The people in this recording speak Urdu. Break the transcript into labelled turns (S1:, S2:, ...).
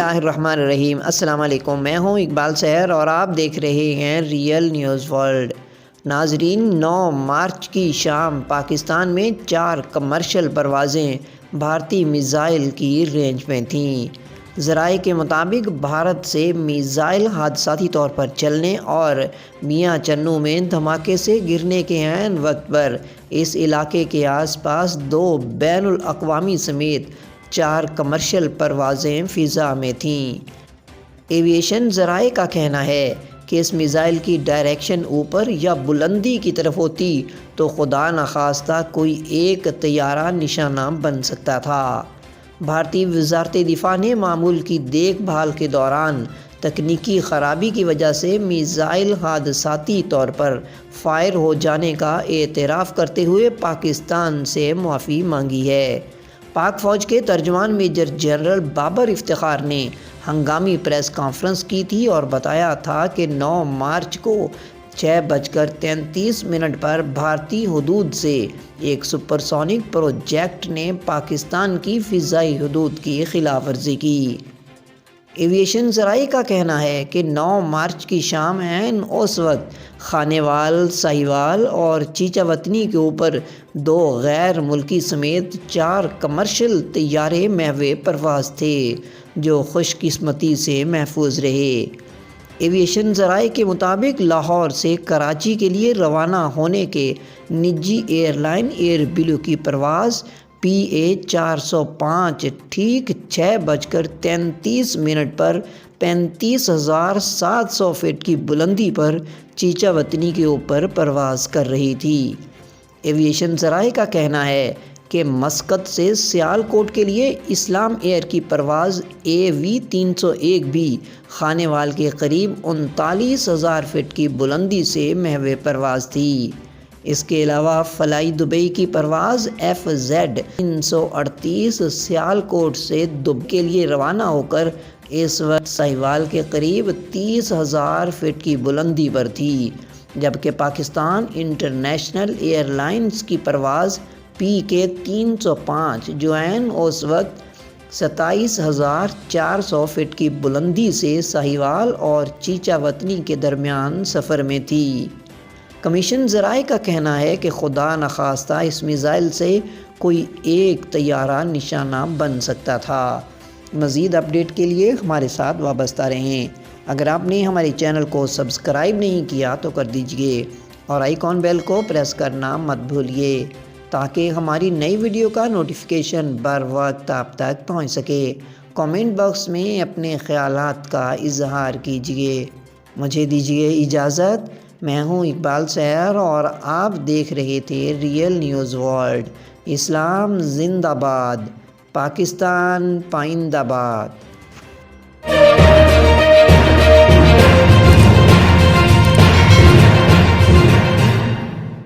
S1: اللہ الرحمن الرحیم۔ السلام علیکم، میں ہوں اقبال سحر اور آپ دیکھ رہے ہیں ریئل نیوز ورلڈ۔ ناظرین، 9 مارچ کی شام پاکستان میں 4 کمرشل پروازیں بھارتی میزائل کی رینج میں تھیں۔ ذرائع کے مطابق بھارت سے میزائل حادثاتی طور پر چلنے اور میاں چنو میں دھماکے سے گرنے کے عین وقت پر اس علاقے کے آس پاس 2 بین الاقوامی سمیت 4 کمرشل پروازیں فضا میں تھیں۔ ایویشن ذرائع کا کہنا ہے کہ اس میزائل کی ڈائریکشن اوپر یا بلندی کی طرف ہوتی تو خدا نخواستہ کوئی ایک طیارہ نشانہ بن سکتا تھا۔ بھارتی وزارت دفاع نے معمول کی دیکھ بھال کے دوران تکنیکی خرابی کی وجہ سے میزائل حادثاتی طور پر فائر ہو جانے کا اعتراف کرتے ہوئے پاکستان سے معافی مانگی ہے۔ پاک فوج کے ترجمان میجر جنرل بابر افتخار نے ہنگامی پریس کانفرنس کی تھی اور بتایا تھا کہ 9 مارچ کو 6:33 پر بھارتی حدود سے ایک سپر سونک پروجیکٹ نے پاکستان کی فضائی حدود کی خلاف ورزی کی۔ ایویشن ذرائع کا کہنا ہے کہ 9 مارچ کی شام عین اس وقت خانیوال، ساہیوال اور چیچا وطنی کے اوپر 2 غیر ملکی سمیت 4 کمرشل طیارے محو پرواز تھے جو خوش قسمتی سے محفوظ رہے۔ ایویشن ذرائع کے مطابق لاہور سے کراچی کے لیے روانہ ہونے کے نجی ایئر لائن ایئر بلیو کی پرواز PA 405 ٹھیک 6:33 پر 35,700 فٹ کی بلندی پر چیچا وطنی کے اوپر پرواز کر رہی تھی۔ ایویشن ذرائع کا کہنا ہے کہ مسقط سے سیالکوٹ کے لیے اسلام ایئر کی پرواز AV 301 بھی خانیوال کے قریب 39,000 فٹ کی بلندی سے محو پرواز تھی۔ اس کے علاوہ فلائی دبئی کی پرواز FZ 338 سیالکوٹ سے دبئی کے لیے روانہ ہو کر اس وقت ساہیوال کے قریب 30,000 فٹ کی بلندی پر تھی، جبکہ پاکستان انٹرنیشنل ایئر لائنز کی پرواز PK 305 جو عین اس وقت 27,400 فٹ کی بلندی سے ساہیوال اور چیچا وطنی کے درمیان سفر میں تھی۔ کمیشن ذرائع کا کہنا ہے کہ خدا نخواستہ اس میزائل سے کوئی ایک طیارہ نشانہ بن سکتا تھا۔ مزید اپڈیٹ کے لیے ہمارے ساتھ وابستہ رہیں۔ اگر آپ نے ہمارے چینل کو سبسکرائب نہیں کیا تو کر دیجئے اور آئیکن بیل کو پریس کرنا مت بھولیے تاکہ ہماری نئی ویڈیو کا نوٹیفیکیشن بر وقت آپ تک پہنچ سکے۔ کامنٹ باکس میں اپنے خیالات کا اظہار کیجئے۔ مجھے دیجئے اجازت۔ میں ہوں اقبال سحر اور آپ دیکھ رہے تھے ریئل نیوز ورلڈ۔ اسلام زندہ باد، پاکستان پائندہ باد۔